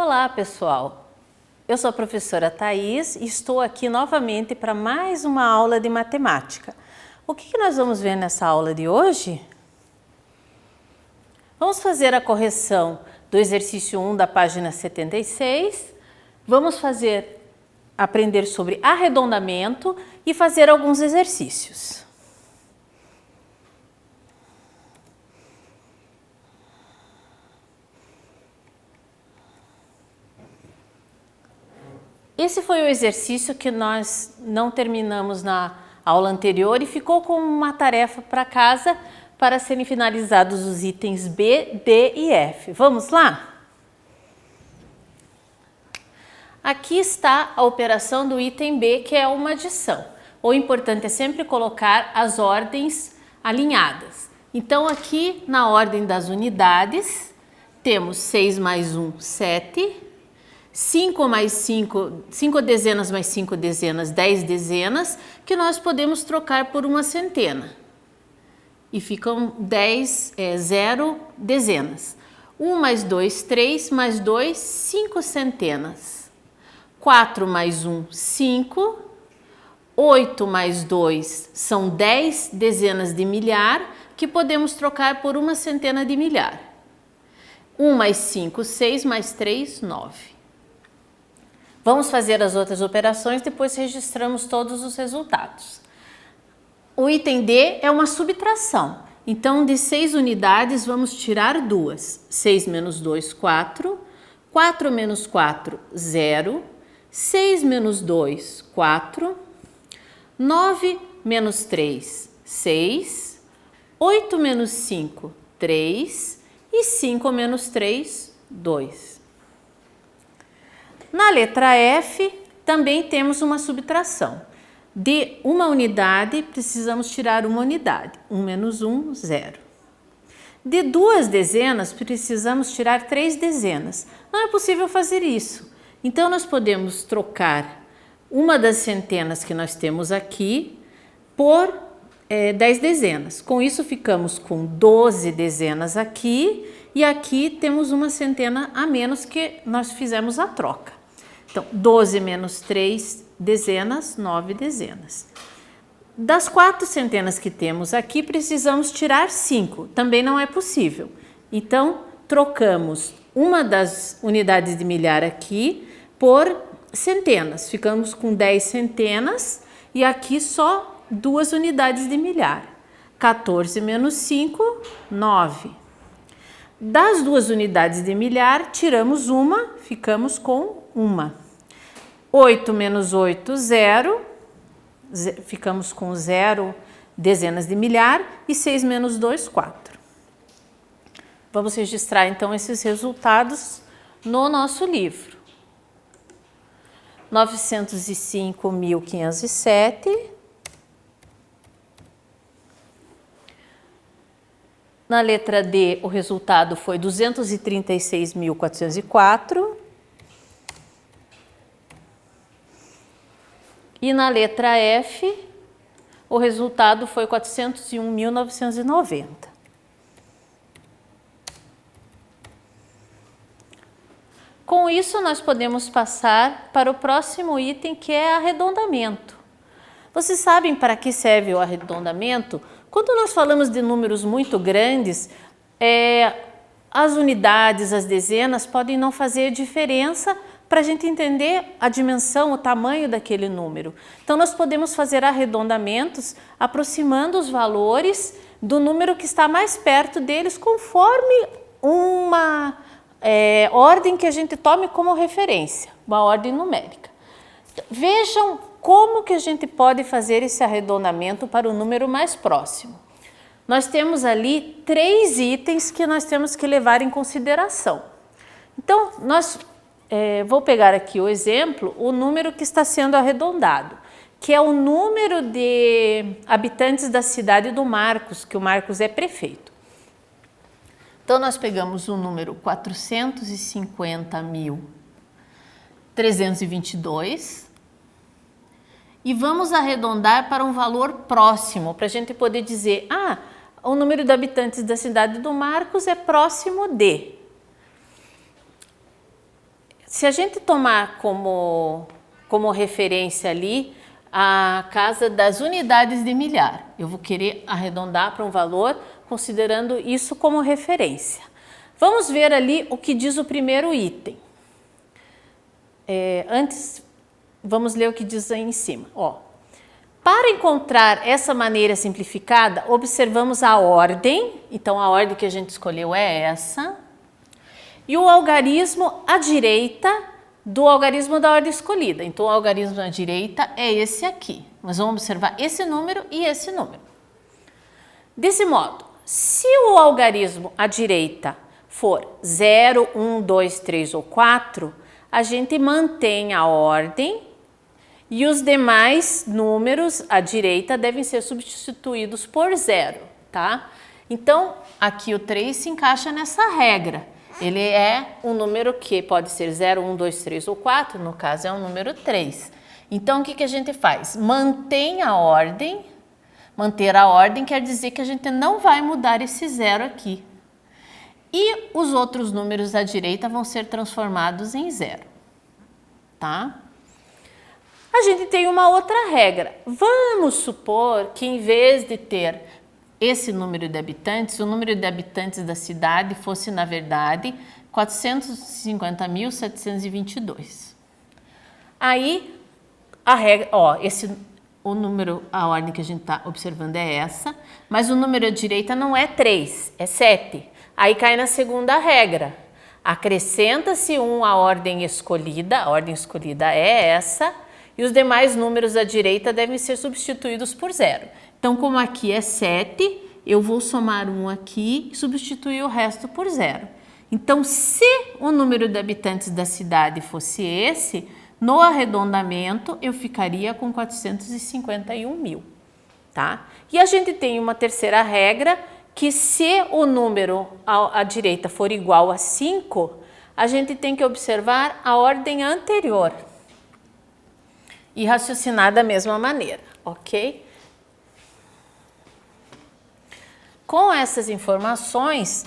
Olá, pessoal! Eu sou a professora Thaís e estou aqui novamente para mais uma aula de matemática. O que nós vamos ver nessa aula de hoje? Vamos fazer a correção do exercício 1 da página 76. Vamos aprender sobre arredondamento e fazer alguns exercícios. Esse foi o exercício que nós não terminamos na aula anterior e ficou como uma tarefa para casa para serem finalizados os itens B, D e F. Vamos lá? Aqui está a operação do item B, que é uma adição. O importante é sempre colocar as ordens alinhadas. Então, aqui na ordem das unidades, temos 6 mais 1, 7. 5 dezenas mais 5 dezenas, 10 dezenas, que nós podemos trocar por uma centena. E ficam 0 dezenas. 1 mais 2, 3, mais 2, 5 centenas. 4 mais 1, 5. 8 mais 2 são 10 dezenas de milhar, que podemos trocar por uma centena de milhar. 1 mais 5, 6, mais 3, 9. Vamos fazer as outras operações, depois registramos todos os resultados. O item D é uma subtração. Então, de 6 unidades, vamos tirar 2. 6 menos 2, 4. 4 menos 4, 0. 6 menos 2, 4. 9 menos 3, 6. 8 menos 5, 3. E 5 menos 3, 2. Na letra F, também temos uma subtração. De uma unidade, precisamos tirar uma unidade. 1 menos 1, 0. De 2 dezenas, precisamos tirar 3 dezenas. Não é possível fazer isso. Então, nós podemos trocar uma das centenas que nós temos aqui por 10 dezenas. Com isso, ficamos com 12 dezenas aqui e aqui temos uma centena a menos que nós fizemos a troca. Então, 12 menos 3 dezenas, 9 dezenas. Das 4 centenas que temos aqui, precisamos tirar 5. Também não é possível. Então, trocamos uma das unidades de milhar aqui por centenas. Ficamos com 10 centenas e aqui só 2 unidades de milhar. 14 menos 5, 9. Das 2 unidades de milhar, tiramos uma, ficamos com uma. 8 menos 8, 0. Ficamos com 0 dezenas de milhar. E 6 menos 2, 4. Vamos registrar, então, esses resultados no nosso livro. 905.507. Na letra D, o resultado foi 236.404. E na letra F, o resultado foi 401.990. Com isso, nós podemos passar para o próximo item, que é arredondamento. Vocês sabem para que serve o arredondamento? Quando nós falamos de números muito grandes, as unidades, as dezenas podem não fazer diferença para a gente entender a dimensão, o tamanho daquele número. Então, nós podemos fazer arredondamentos aproximando os valores do número que está mais perto deles, conforme uma ordem que a gente tome como referência, uma ordem numérica. Vejam como que a gente pode fazer esse arredondamento para o número mais próximo. Nós temos ali 3 itens que nós temos que levar em consideração. Então, vou pegar aqui o exemplo, o número que está sendo arredondado, que é o número de habitantes da cidade do Marcos, que o Marcos é prefeito. Então, nós pegamos o número 450.322 e vamos arredondar para um valor próximo, para a gente poder dizer, o número de habitantes da cidade do Marcos é próximo de. Se a gente tomar como referência ali a casa das unidades de milhar, eu vou querer arredondar para um valor considerando isso como referência. Vamos ver ali o que diz o primeiro item. Antes, vamos ler o que diz aí em cima. Para encontrar essa maneira simplificada, observamos a ordem. Então, a ordem que a gente escolheu é essa. E o algarismo à direita do algarismo da ordem escolhida. Então, o algarismo à direita é esse aqui. Nós vamos observar esse número e esse número. Desse modo, se o algarismo à direita for 0, 1, 2, 3 ou 4, a gente mantém a ordem e os demais números à direita devem ser substituídos por 0, tá? Então, aqui o 3 se encaixa nessa regra. Ele é um número que pode ser 0, 1, 2, 3 ou 4, no caso é o número 3. Então, o que a gente faz? Mantém a ordem. Manter a ordem quer dizer que a gente não vai mudar esse 0 aqui. E os outros números à direita vão ser transformados em 0, tá? A gente tem uma outra regra. Vamos supor que em vez de ter esse número de habitantes, o número de habitantes da cidade fosse, na verdade, 450.722. Aí, a regra, o número, a ordem que a gente está observando é essa, mas o número à direita não é 3, é 7. Aí cai na segunda regra. Acrescenta-se 1 à ordem escolhida, a ordem escolhida é essa, e os demais números à direita devem ser substituídos por 0. Então, como aqui é 7, eu vou somar 1 aqui e substituir o resto por 0. Então, se o número de habitantes da cidade fosse esse, no arredondamento eu ficaria com 451 mil, tá? E a gente tem uma terceira regra, que se o número à direita for igual a 5, a gente tem que observar a ordem anterior e raciocinar da mesma maneira, ok? Com essas informações,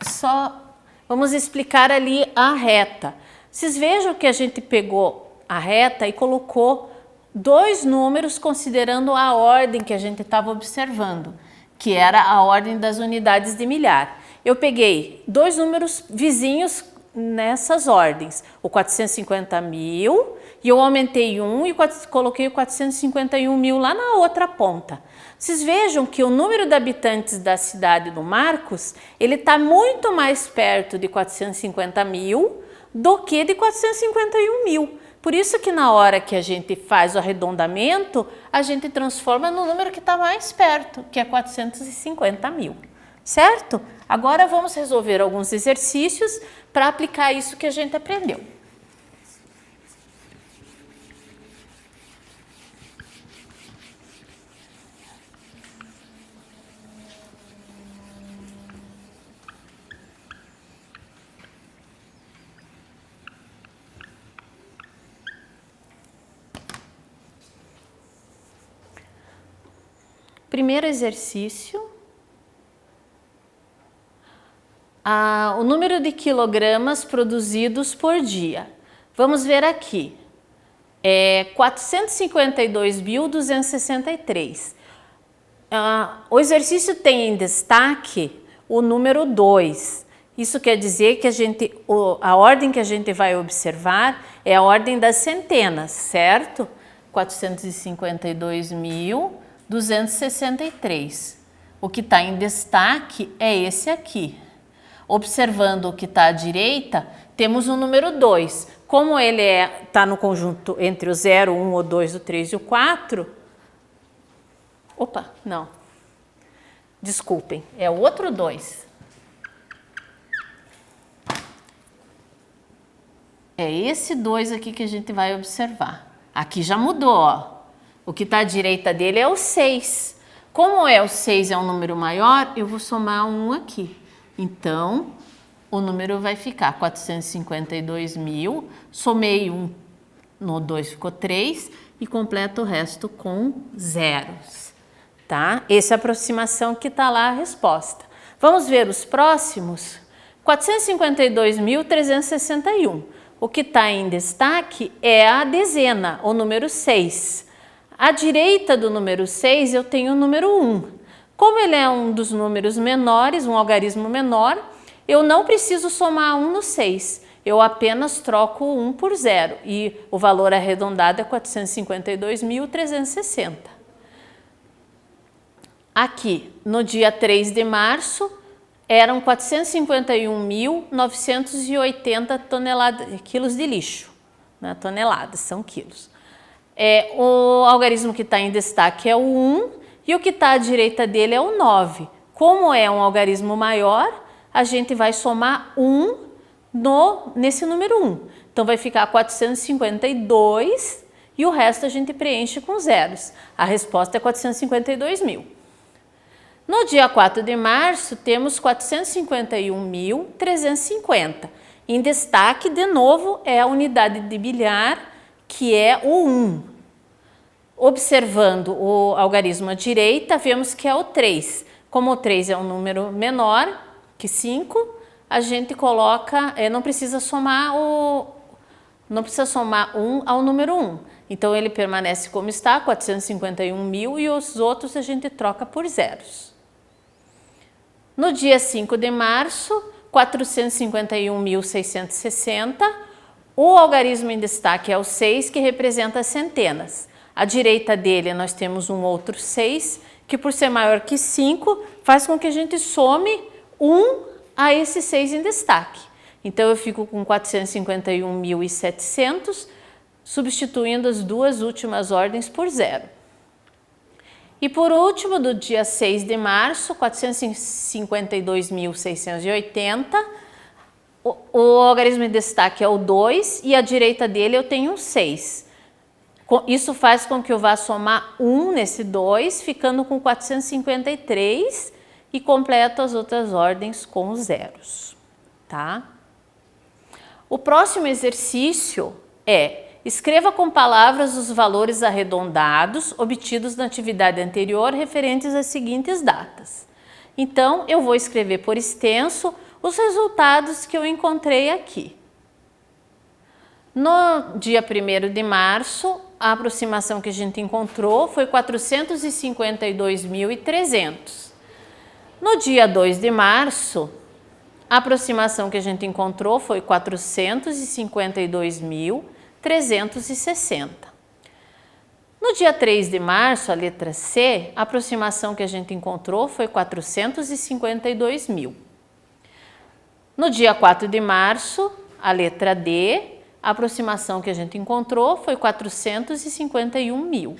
só vamos explicar ali a reta. Vocês vejam que a gente pegou a reta e colocou dois números considerando a ordem que a gente estava observando, que era a ordem das unidades de milhar. Eu peguei dois números vizinhos nessas ordens, o 450 mil, e eu aumentei 1 e coloquei o 451 mil lá na outra ponta. Vocês vejam que o número de habitantes da cidade do Marcos, ele está muito mais perto de 450 mil do que de 451 mil. Por isso que na hora que a gente faz o arredondamento, a gente transforma no número que está mais perto, que é 450 mil, certo? Agora vamos resolver alguns exercícios para aplicar isso que a gente aprendeu. Primeiro exercício, o número de quilogramas produzidos por dia. Vamos ver aqui, 452.263. O exercício tem em destaque o número 2. Isso quer dizer que a ordem que a gente vai observar é a ordem das centenas, certo? 452.263. O que está em destaque é esse aqui. Observando o que está à direita, temos o número 2. Como ele está no conjunto entre o 0, 1, o 2, o 3 e o 4... Opa, não. Desculpem, é o outro 2. É esse 2 aqui que a gente vai observar. Aqui já mudou, ó. O que está à direita dele é o 6. Como o 6 é um número maior, eu vou somar 1 aqui. Então, o número vai ficar 452 mil, somei 1 no 2, ficou 3, e completo o resto com zeros, tá? Essa é a aproximação que está lá a resposta. Vamos ver os próximos? 452.361. o que está em destaque é a dezena, o número 6. À direita do número 6 eu tenho o número 1. Como ele é um dos números menores, um algarismo menor, eu não preciso somar 1 no 6. Eu apenas troco 1 por 0 e o valor arredondado é 452.360. Aqui, no dia 3 de março, eram 451.980 quilos de lixo. Né? Toneladas, são quilos. O algarismo que está em destaque é o 1 e o que está à direita dele é o 9. Como é um algarismo maior, a gente vai somar 1 nesse número 1. Então, vai ficar 452 e o resto a gente preenche com zeros. A resposta é 452.000. No dia 4 de março, temos 451.350. Em destaque, de novo, é a unidade de milhar, que é o 1. Observando o algarismo à direita, vemos que é o 3. Como o 3 é um número menor que 5, a gente coloca, não precisa somar 1 ao número 1. Então, ele permanece como está, 451.000, e os outros a gente troca por zeros. No dia 5 de março, 451.660, o algarismo em destaque é o 6, que representa as centenas. À direita dele, nós temos um outro 6, que por ser maior que 5, faz com que a gente some 1 a esse 6 em destaque. Então, eu fico com 451.700, substituindo as duas últimas ordens por 0. E por último, do dia 6 de março, 452.680, o algarismo em destaque é o 2 e à direita dele eu tenho um 6. Isso faz com que eu vá somar 1 nesse 2, ficando com 453 e completo as outras ordens com os zeros, tá? O próximo exercício é: escreva com palavras os valores arredondados obtidos na atividade anterior referentes às seguintes datas. Então, eu vou escrever por extenso os resultados que eu encontrei aqui. No dia 1º de março, a aproximação que a gente encontrou foi 452.300. No dia 2 de março, a aproximação que a gente encontrou foi 452.360. No dia 3 de março, a letra C, a aproximação que a gente encontrou foi 452.000. No dia 4 de março, a letra D, a aproximação que a gente encontrou foi 451.000.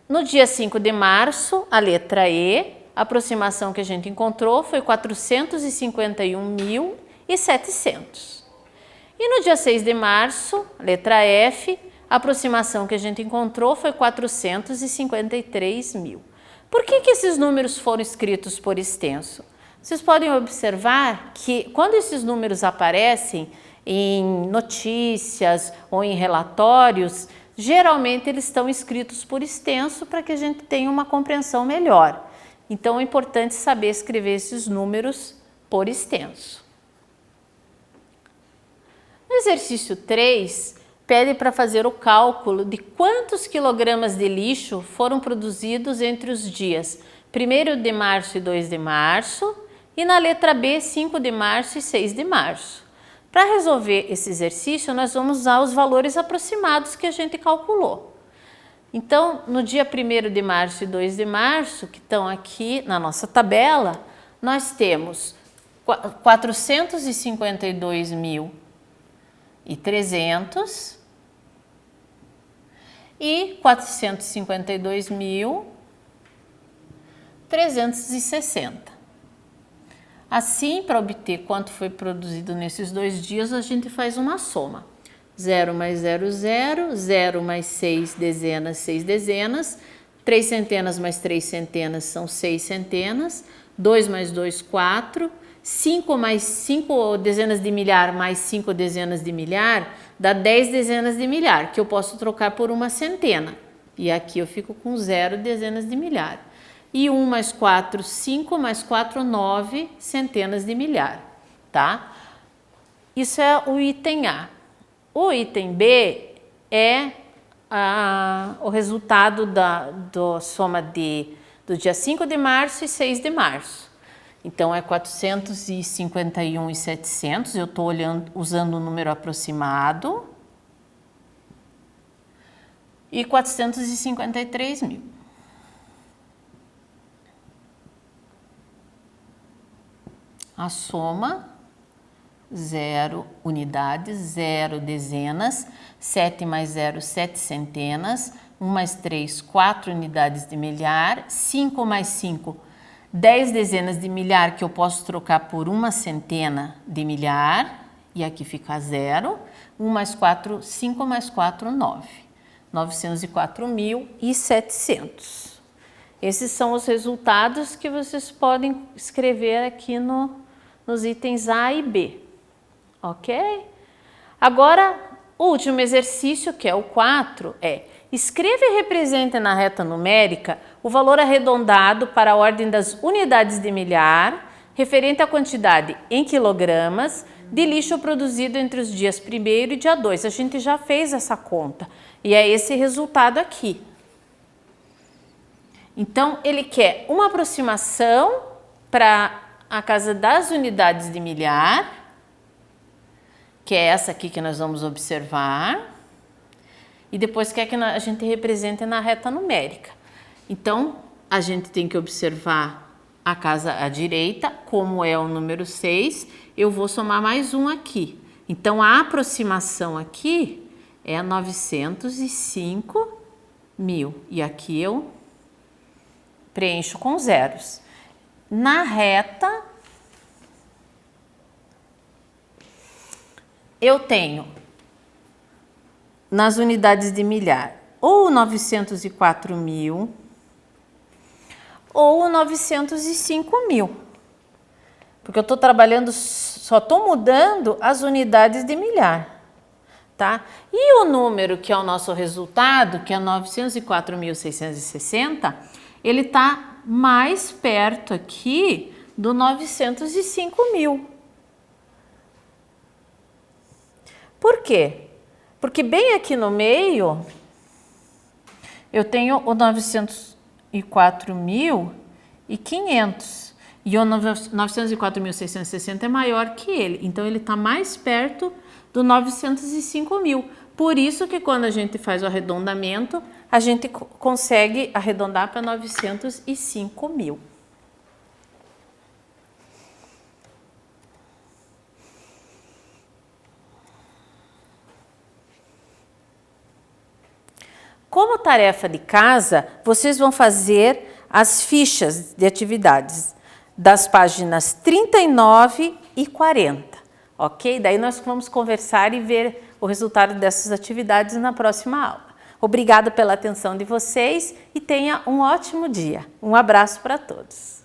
No dia 5 de março, a letra E, a aproximação que a gente encontrou foi 451.700. E no dia 6 de março, letra F, a aproximação que a gente encontrou foi 453.000. Por que esses números foram escritos por extenso? Vocês podem observar que quando esses números aparecem em notícias ou em relatórios, geralmente eles estão escritos por extenso para que a gente tenha uma compreensão melhor. Então, é importante saber escrever esses números por extenso. No exercício 3, pede para fazer o cálculo de quantos quilogramas de lixo foram produzidos entre os dias 1º de março e 2 de março, e na letra B, 5 de março e 6 de março. Para resolver esse exercício, nós vamos usar os valores aproximados que a gente calculou. Então, no dia 1º de março e 2 de março, que estão aqui na nossa tabela, nós temos 452.300 e 452.360. Assim, para obter quanto foi produzido nesses 2 dias, a gente faz uma soma. 0 mais 0, 0, 0 mais 6 dezenas, 6 dezenas, 3 centenas mais 3 centenas são 6 centenas, 2 mais 2, 4, 5 mais 5 dezenas de milhar mais 5 dezenas de milhar dá 10 dezenas de milhar, que eu posso trocar por uma centena. E aqui eu fico com 0 dezenas de milhar. E 1 mais 4, 5 mais 4, 9 centenas de milhar, tá? Isso é o item A. O item B é o resultado da soma do dia 5 de março e 6 de março. Então, é 451.700, eu estou usando o número aproximado, e 453 mil. A soma, 0 unidades, 0 dezenas, 7 mais 0, 7 centenas, 1 mais 3, 4 unidades de milhar, 5 mais 5, 10 dezenas de milhar, que eu posso trocar por 1 centena de milhar, e aqui fica 0, 1 mais 4, 5 mais 4, 9. 904.700. Esses são os resultados que vocês podem escrever aqui nos itens A e B, ok? Agora, o último exercício, que é o 4, escreva e represente na reta numérica o valor arredondado para a ordem das unidades de milhar, referente à quantidade em quilogramas de lixo produzido entre os dias 1º e dia 2. A gente já fez essa conta e é esse resultado aqui. Então, ele quer uma aproximação para a casa das unidades de milhar, que é essa aqui que nós vamos observar, e depois quer que a gente represente na reta numérica. Então, a gente tem que observar a casa à direita, como é o número 6, eu vou somar mais um aqui. Então, a aproximação aqui é 905 mil. E aqui eu preencho com zeros. Na reta, eu tenho, nas unidades de milhar, ou 904 mil, ou 905 mil. Porque eu estou trabalhando, só estou mudando as unidades de milhar. Tá? E o número que é o nosso resultado, que é 904.660, ele está mais perto aqui do 905 mil. Por quê? Porque bem aqui no meio, eu tenho o 904.500 e o 904.660 é maior que ele. Então, ele está mais perto do 905 mil. Por isso que quando a gente faz o arredondamento, a gente consegue arredondar para 905 mil. Como tarefa de casa, vocês vão fazer as fichas de atividades das páginas 39 e 40, ok? Daí nós vamos conversar e ver o resultado dessas atividades na próxima aula. Obrigada pela atenção de vocês e tenha um ótimo dia. Um abraço para todos.